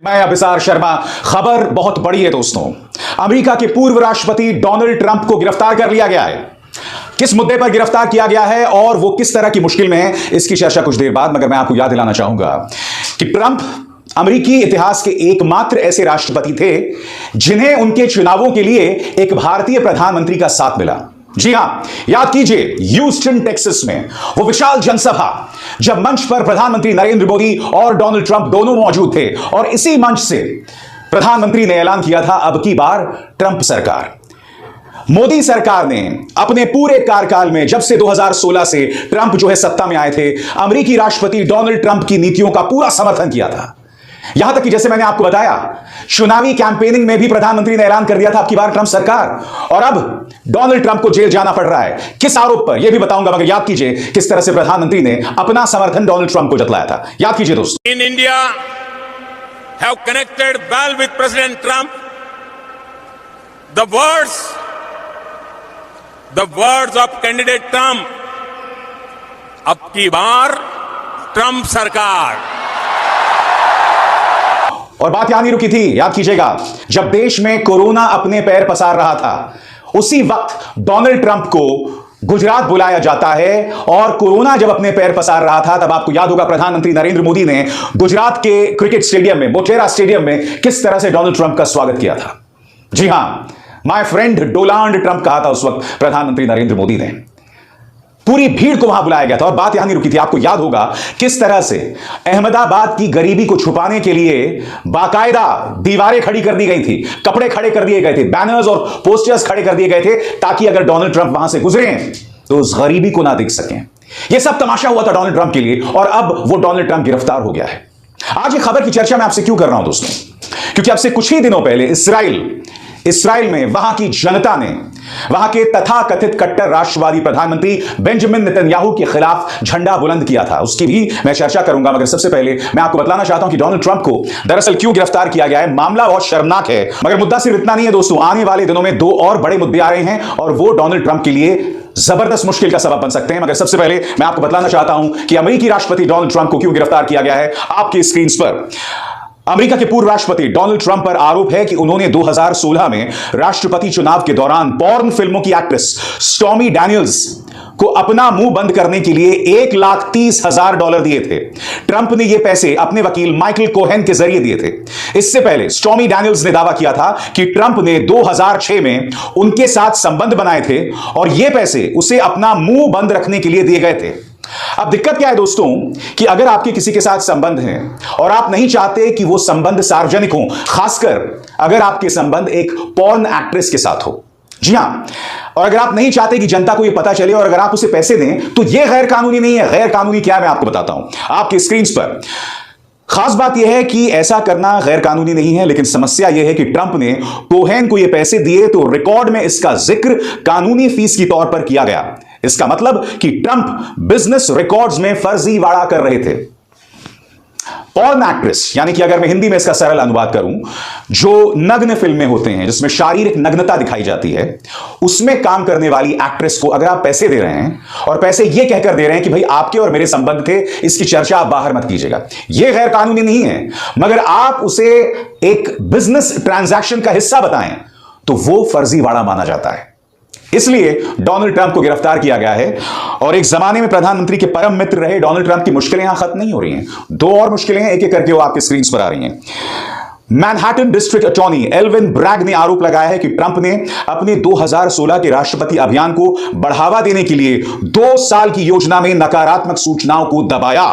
मैं अभिसार शर्मा। खबर बहुत बड़ी है दोस्तों। अमेरिका के पूर्व राष्ट्रपति डोनाल्ड ट्रंप को गिरफ्तार कर लिया गया है। किस मुद्दे पर गिरफ्तार किया गया है और वो किस तरह की मुश्किल में है, इसकी चर्चा कुछ देर बाद। मगर मैं आपको याद दिलाना चाहूंगा कि ट्रंप अमेरिकी इतिहास के एकमात्र ऐसे राष्ट्रपति थे जिन्हें उनके चुनावों के लिए एक भारतीय प्रधानमंत्री का साथ मिला। जी हां, याद कीजिए ह्यूस्टन टेक्सास में वो विशाल जनसभा, जब मंच पर प्रधानमंत्री नरेंद्र मोदी और डोनाल्ड ट्रंप दोनों मौजूद थे और इसी मंच से प्रधानमंत्री ने ऐलान किया था अब की बार ट्रंप सरकार। मोदी सरकार ने अपने पूरे कार्यकाल में, जब से 2016 से ट्रंप जो है सत्ता में आए थे, अमेरिकी राष्ट्रपति डोनाल्ड ट्रंप की नीतियों का पूरा समर्थन किया था। यहां तक कि जैसे मैंने आपको बताया, चुनावी कैंपेनिंग में भी प्रधानमंत्री ने ऐलान कर दिया था अब की बार ट्रंप सरकार। और अब डोनाल्ड ट्रंप को जेल जाना पड़ रहा है। किस आरोप पर, यह भी बताऊंगा, मगर याद कीजिए किस तरह से प्रधानमंत्री ने अपना समर्थन डोनाल्ड ट्रंप को जतलाया था। याद कीजिए दोस्तों। In India have connected well with president Trump. The words of candidate Trump, अब की बार ट्रंप सरकार। और बात यहां नहीं रुकी थी, याद कीजिएगा, जब देश में कोरोना अपने पैर पसार रहा था, उसी वक्त डोनाल्ड ट्रंप को गुजरात बुलाया जाता है। और कोरोना जब अपने पैर पसार रहा था, तब आपको याद होगा प्रधानमंत्री नरेंद्र मोदी ने गुजरात के क्रिकेट स्टेडियम में, मोटेरा स्टेडियम में, किस तरह से डोनाल्ड ट्रंप का स्वागत किया था। जी हां, माय फ्रेंड डोनाल्ड ट्रंप कहा था उस वक्त प्रधानमंत्री नरेंद्र मोदी ने। पूरी भीड़ को वहां बुलाया गया था। और बात यहां नहीं रुकी थी, आपको याद होगा किस तरह से अहमदाबाद की गरीबी को छुपाने के लिए बाकायदा दीवारें खड़ी कर दी गई थी, कपड़े खड़े कर दिए गए थे, बैनर्स और पोस्टर्स खड़े कर दिए गए थे, ताकि अगर डोनाल्ड ट्रंप वहां से गुजरे तो उस गरीबी को ना देख सकें। यह सब तमाशा हुआ था डोनाल्ड ट्रंप के लिए, और अब वो डोनाल्ड ट्रंप गिरफ्तार हो गया है। आज ये खबर की चर्चा मैं आपसे क्यों कर रहा हूं दोस्तों, क्योंकि आपसे कुछ ही दिनों पहले इसराइल में वहां की जनता ने वहां के तथाकथित कट्टर राष्ट्रवादी प्रधानमंत्री बेंजामिन नेतन्याहू के खिलाफ झंडा बुलंद किया था। उसकी भी मैं चर्चा करूंगा, मगर सबसे पहले मैं आपको बताना चाहता हूं कि डोनाल्ड ट्रंप को दरअसल क्यों गिरफ्तार किया गया है। मामला बहुत शर्मनाक है, मगर मुद्दा सिर्फ इतना नहीं है दोस्तों। आने वाले दिनों में दो और बड़े मुद्दे आ रहे हैं और वो डोनाल्ड ट्रंप के लिए जबरदस्त मुश्किल का सबब बन सकते हैं। मगर सबसे पहले मैं आपको बताना चाहता हूं कि अमेरिकी राष्ट्रपति डोनाल्ड ट्रंप को क्यों गिरफ्तार किया गया है। आपकी स्क्रीन पर अमेरिका के पूर्व राष्ट्रपति डोनाल्ड ट्रंप पर आरोप है कि उन्होंने 2016 में राष्ट्रपति चुनाव के दौरान पॉर्न फिल्मों की एक्ट्रेस स्टॉर्मी डैनियल्स को अपना मुंह बंद करने के लिए $1,30,000 दिए थे। ट्रंप ने ये पैसे अपने वकील माइकल कोहेन के जरिए दिए थे। इससे पहले स्टॉर्मी डैनियल्स ने दावा किया था कि ट्रंप ने 2006 में उनके साथ संबंध बनाए थे और ये पैसे उसे अपना मुंह बंद रखने के लिए दिए गए थे। अब दिक्कत क्या है दोस्तों कि अगर आपके किसी के साथ संबंध हैं और आप नहीं चाहते कि वो संबंध सार्वजनिक हो, खासकर अगर आपके संबंध एक पॉर्न एक्ट्रेस के साथ हो, जी हां, और अगर आप नहीं चाहते कि जनता को ये पता चले और अगर आप उसे पैसे दें, तो ये गैर कानूनी नहीं है। गैर कानूनी क्या है मैं आपको बताता हूं आपकी स्क्रीन पर। खास बात यह है कि ऐसा करना गैर कानूनी नहीं है, लेकिन समस्या यह है कि ट्रंप ने कोहेन को यह पैसे दिए तो रिकॉर्ड में इसका जिक्र कानूनी फीस के तौर पर किया गया। इसका मतलब कि ट्रंप बिजनेस रिकॉर्ड्स में फर्जीवाड़ा कर रहे थे। पॉर्न एक्ट्रेस, यानी कि अगर मैं हिंदी में इसका सरल अनुवाद करूं, जो नग्न फिल्में होते हैं जिसमें शारीरिक नग्नता दिखाई जाती है, उसमें काम करने वाली एक्ट्रेस को अगर आप पैसे दे रहे हैं और पैसे ये कहकर दे रहे हैं कि भाई आपके और मेरे संबंध थे, इसकी चर्चा आप बाहर मत कीजिएगा, यह गैर कानूनी नहीं है, मगर आप उसे एक बिजनेस ट्रांजैक्शन का हिस्सा बताएं तो वो फर्जीवाड़ा माना जाता है। इसलिए डोनाल्ड ट्रंप को गिरफ्तार किया गया है। और एक जमाने में प्रधानमंत्री के परम मित्र रहे डोनाल्ड ट्रंप की मुश्किलें यहां खत्म नहीं हो रही हैं। दो और मुश्किलें हैं, एक एक करके वो आपके स्क्रीन पर आ रही हैं। Manhattan district attorney Alvin Bragg ने आरोप लगाया है कि ट्रंप ने अपने 2016 के राष्ट्रपति अभियान को बढ़ावा देने के लिए 2 साल की योजना में नकारात्मक सूचनाओं को दबाया।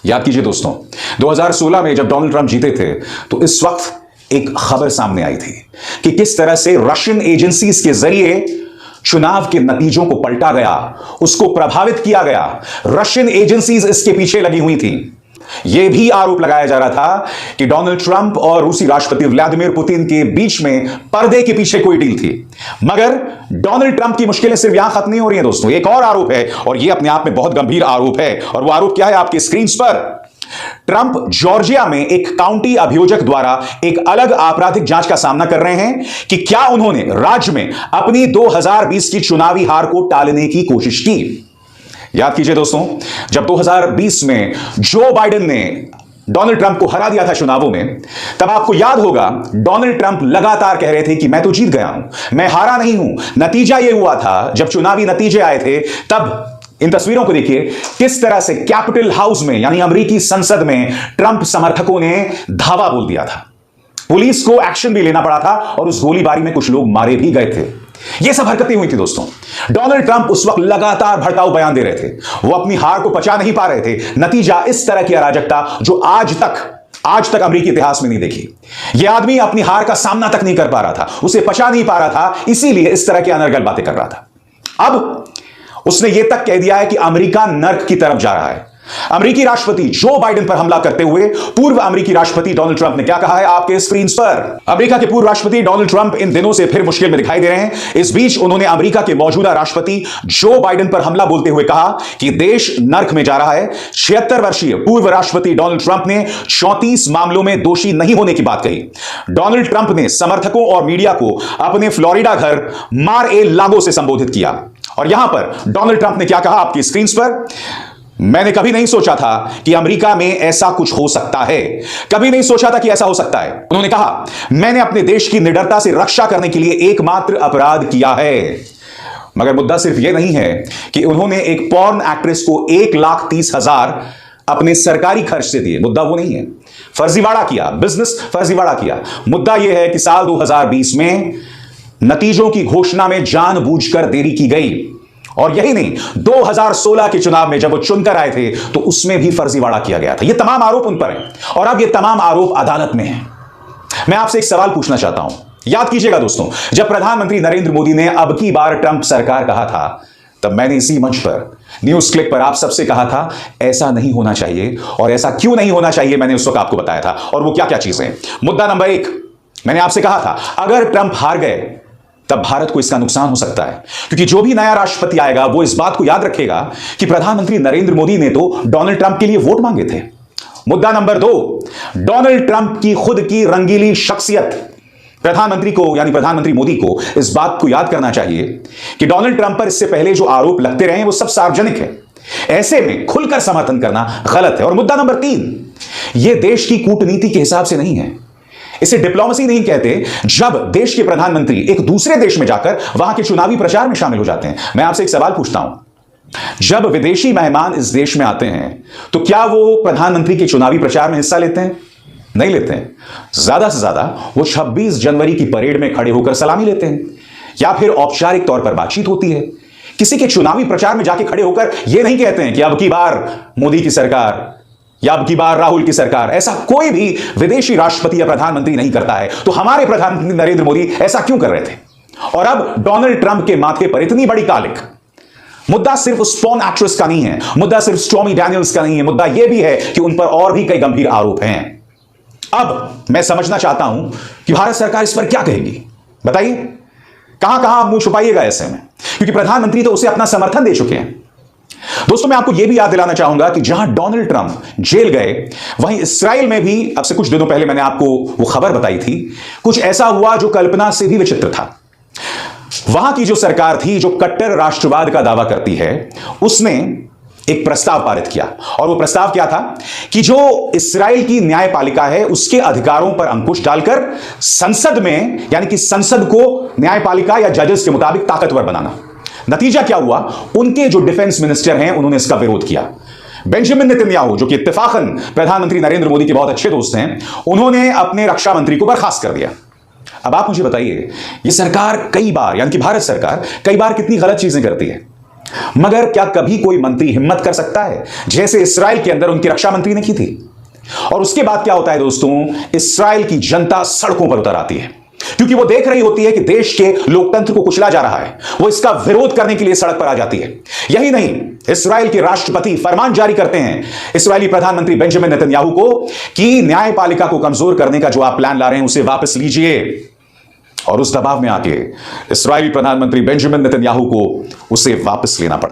याद कीजिए दोस्तों, 2016 में जब डोनाल्ड ट्रंप जीते थे तो इस वक्त एक खबर सामने आई थी कि किस तरह से रशियन एजेंसीज के जरिए चुनाव के नतीजों को पलटा गया, उसको प्रभावित किया गया। रशियन एजेंसीज इसके पीछे लगी हुई थी। यह भी आरोप लगाया जा रहा था कि डोनाल्ड ट्रंप और रूसी राष्ट्रपति व्लादिमीर पुतिन के बीच में पर्दे के पीछे कोई डील थी। मगर डोनाल्ड ट्रंप की मुश्किलें सिर्फ यहां खत्म नहीं हो रही हैं दोस्तों। एक और आरोप है और यह अपने आप में बहुत गंभीर आरोप है, और वह आरोप क्या है आपकी स्क्रीन पर। ट्रंप जॉर्जिया में एक काउंटी अभियोजक द्वारा एक अलग आपराधिक जांच का सामना कर रहे हैं कि क्या उन्होंने राज्य में अपनी 2020 की चुनावी हार को टालने की कोशिश की। याद कीजिए दोस्तों, जब 2020 में जो बाइडेन ने डोनाल्ड ट्रंप को हरा दिया था चुनावों में, तब आपको याद होगा डोनाल्ड ट्रंप लगातार कह रहे थे कि मैं तो जीत गया हूं, मैं हारा नहीं हूं। नतीजा यह हुआ था, जब चुनावी नतीजे आए थे तब इन तस्वीरों को देखिए किस तरह से कैपिटल हाउस में यानी अमेरिकी संसद में ट्रंप समर्थकों ने धावा बोल दिया था। पुलिस को एक्शन भी लेना पड़ा था और उस गोलीबारी में कुछ लोग मारे भी गए थे। ये सब हरकतें हुई थी दोस्तों। डोनाल्ड ट्रंप उस वक्त लगातार भड़काऊ बयान दे रहे थे, वो अपनी हार को पचा नहीं पा रहे थे। नतीजा इस तरह की अराजकता जो आज तक अमेरिकी इतिहास में नहीं देखी। यह आदमी अपनी हार का सामना तक नहीं कर पा रहा था, उसे पचा नहीं पा रहा था, इसीलिए इस तरह की अनर्गल बातें कर रहा था। अब उसने यह तक कह दिया है कि अमेरिका नर्क की तरफ जा रहा है। अमेरिकी राष्ट्रपति जो बाइडेन पर हमला करते हुए पूर्व अमेरिकी राष्ट्रपति डोनाल्ड ट्रंप ने क्या कहा है आपके स्क्रीन पर। अमेरिका के पूर्व राष्ट्रपति डोनाल्ड ट्रंप इन दिनों से फिर मुश्किल में दिखाई दे रहे हैं। इस बीच उन्होंने अमेरिका के मौजूदा राष्ट्रपति जो बाइडेन पर हमला बोलते हुए कहा कि देश नर्क में जा रहा है। 76 वर्षीय पूर्व राष्ट्रपति डोनाल्ड ट्रंप ने 34 मामलों में दोषी नहीं होने की बात कही। डोनाल्ड ट्रंप ने समर्थकों और मीडिया को अपने फ्लोरिडा घर मार ए लागो से संबोधित किया और यहां पर डोनाल्ड ट्रंप ने क्या कहा आपकी स्क्रीन पर। मैंने कभी नहीं सोचा था कि अमेरिका में ऐसा कुछ हो सकता है, कभी नहीं सोचा था कि ऐसा हो सकता है। उन्होंने कहा मैंने अपने देश की निडरता से रक्षा करने के लिए एकमात्र अपराध किया है। मगर मुद्दा सिर्फ यह नहीं है कि उन्होंने एक पॉर्न एक्ट्रेस को 1,30,000 अपने सरकारी खर्च से दिए। मुद्दा वो नहीं है, फर्जीवाड़ा किया, बिजनेस फर्जीवाड़ा किया। मुद्दा यह है कि साल 2020 में नतीजों की घोषणा में जानबूझकर देरी की गई और यही नहीं, 2016 के चुनाव में जब वो चुनकर आए थे तो उसमें भी फर्जीवाड़ा किया गया था। ये तमाम आरोप उन पर हैं और अब ये तमाम आरोप अदालत में हैं। मैं आपसे एक सवाल पूछना चाहता हूं, याद कीजिएगा दोस्तों, जब प्रधानमंत्री नरेंद्र मोदी ने अब की बार ट्रंप सरकार कहा था तब मैंने इसी मंच पर न्यूज क्लिक पर आप सबसे कहा था ऐसा नहीं होना चाहिए और ऐसा क्यों नहीं होना चाहिए मैंने उस वक्त आपको बताया था। और वो क्या क्या चीजें। मुद्दा नंबर 1, मैंने आपसे कहा था अगर ट्रंप हार गए तब भारत को इसका नुकसान हो सकता है, क्योंकि जो भी नया राष्ट्रपति आएगा वो इस बात को याद रखेगा कि प्रधानमंत्री नरेंद्र मोदी ने तो डोनाल्ड ट्रंप के लिए वोट मांगे थे। मुद्दा नंबर 2, डोनाल्ड ट्रंप की खुद की रंगीली शख्सियत प्रधानमंत्री को यानी प्रधानमंत्री मोदी को इस बात को याद करना चाहिए कि डोनाल्ड ट्रंप पर इससे पहले जो आरोप लगते रहे वो सब सार्वजनिक है। ऐसे में खुलकर समर्थन करना गलत है। और मुद्दा नंबर 3, यह देश की कूटनीति के हिसाब से नहीं है, इसे डिप्लोमेसी नहीं कहते जब देश के प्रधानमंत्री एक दूसरे देश में जाकर वहां के चुनावी प्रचार में शामिल हो जाते हैं। मैं आपसे एक सवाल पूछता हूं, जब विदेशी मेहमान इस देश में आते हैं तो क्या वो प्रधानमंत्री के चुनावी प्रचार में हिस्सा लेते हैं? नहीं लेते हैं। ज्यादा से ज्यादा वो 26 जनवरी की परेड में खड़े होकर सलामी लेते हैं या फिर औपचारिक तौर पर बातचीत होती है। किसी के चुनावी प्रचार में जाके खड़े होकर यह नहीं कहते हैं कि अब की बार मोदी की सरकार या अब की बार राहुल की सरकार। ऐसा कोई भी विदेशी राष्ट्रपति या प्रधानमंत्री नहीं करता है। तो हमारे प्रधानमंत्री नरेंद्र मोदी ऐसा क्यों कर रहे थे? और अब डोनाल्ड ट्रंप के माथे पर इतनी बड़ी कालिक। मुद्दा सिर्फ उस पॉर्न एक्ट्रेस का नहीं है, मुद्दा सिर्फ स्टॉर्मी डैनियल्स का नहीं है, मुद्दा यह भी है कि उन पर और भी कई गंभीर आरोप हैं। अब मैं समझना चाहता हूं कि भारत सरकार इस पर क्या कहेगी। बताइए, कहां कहां आप मुंह छुपाइएगा ऐसे में, क्योंकि प्रधानमंत्री तो उसे अपना समर्थन दे चुके हैं। दोस्तों, मैं आपको यह भी याद दिलाना चाहूंगा कि जहां डोनाल्ड ट्रंप जेल गए वहीं इस्राएल में भी अब से कुछ दिनों पहले मैंने आपको वो खबर बताई थी, कुछ ऐसा हुआ जो कल्पना से भी विचित्र था। वहां की जो सरकार थी जो कट्टर राष्ट्रवाद का दावा करती है, उसने एक प्रस्ताव पारित किया और वो प्रस्ताव क्या था कि जो इस्राएल की न्यायपालिका है उसके अधिकारों पर अंकुश डालकर संसद में यानी कि संसद को न्यायपालिका या जजेस के मुताबिक ताकतवर बनाना। नतीजा क्या हुआ? उनके जो डिफेंस मिनिस्टर हैं उन्होंने इसका विरोध किया। बेंजामिन नेतन्याहू, जो कि इत्तेफाकन प्रधानमंत्री नरेंद्र मोदी के बहुत अच्छे दोस्त हैं, उन्होंने अपने रक्षा मंत्री को बर्खास्त कर दिया। अब आप मुझे बताइए, ये सरकार कई बार यानी कि भारत सरकार कई बार कितनी गलत चीजें करती है, मगर क्या कभी कोई मंत्री हिम्मत कर सकता है जैसे इस्राएल के अंदर उनके रक्षा मंत्री ने की थी? और उसके बाद क्या होता है दोस्तों? इस्राएल की जनता सड़कों पर उतर आती है, क्योंकि वो देख रही होती है कि देश के लोकतंत्र को कुचला जा रहा है। वो इसका विरोध करने के लिए सड़क पर आ जाती है। यही नहीं, इस्राएल के राष्ट्रपति फरमान जारी करते हैं इस्राएली प्रधानमंत्री बेंजामिन नेतन्याहू को कि न्यायपालिका को कमजोर करने का जो आप प्लान ला रहे हैं उसे वापस लीजिए। और उस दबाव में आके इस्राएली प्रधानमंत्री बेंजामिन नेतन्याहू को उसे वापस लेना पड़ा।